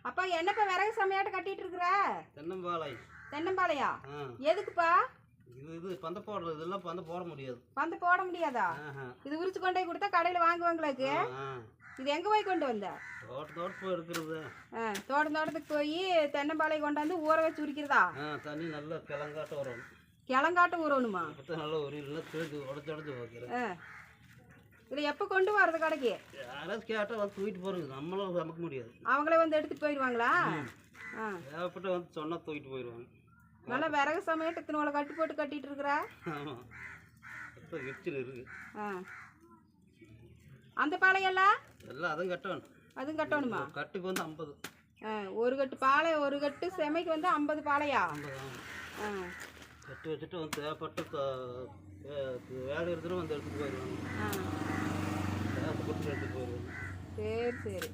அப்பா என்னப்பா விறகு சமையாட்ட கட்டிட்டு இருக்கிற? தென்னம்பாளை. தென்னம்பாளையா? எதுக்குப்பா? இது பந்த போடுறது. இதெல்லாம் பந்த போட முடியாது. பந்த போட முடியாதா? இது உரிச்சு கொண்டு போய் கொடுத்தா கடையில் வாங்குவாங்களுக்கு. இது எங்கே போய் கொண்டு வந்த? தோட்டத்துக்கு போய் எடுக்கிறது. தோட்டத்துக்கு போய் தென்னம்பாளை கொண்டாந்து ஊற வச்சு உரிக்கிறதா? தண்ணி நல்லா கிழங்காட்ட வரணும். கிழங்காட்ட ஊறணுமா? நல்லா ஒரு இல்லை கிழங்கு உடச்சி வைக்கிறேன். இதை எப்போ கொண்டு வரது கடைக்கு? யாராவது கேட்டால் வந்து தூக்கிட்டு போகிறது. நம்மளும் சமைக்க முடியாது. அவங்களே வந்து எடுத்துகிட்டு போயிடுவாங்களா? தேவைப்பட்ட வந்து சொன்னால் தூக்கிட்டு போயிடுவாங்க. நல்லா விறகு சமையட்டு இத்தனை கட்டி போட்டு கட்டிட்டு இருக்கிறா? ஆமாம், இப்போ எரிச்சல் இருக்கு. அந்த பாளையெல்லாம் எல்லாம் அதுவும் கட்டணும். அதுவும் கட்டணுமா? கட்டுக்கு வந்து 50. ஒரு கட்டு பாலை, ஒரு கட்டு செமைக்கு வந்து 50 பாளையா? 50. கட்டி வச்சுட்டு வந்து தேவைப்பட்ட வேலை எடுத்துட்டு வந்து எடுத்துகிட்டு போயிடுவாங்க. தேவைப்பட்டு எடுத்துகிட்டு போயிடுவாங்க. சரி சரி.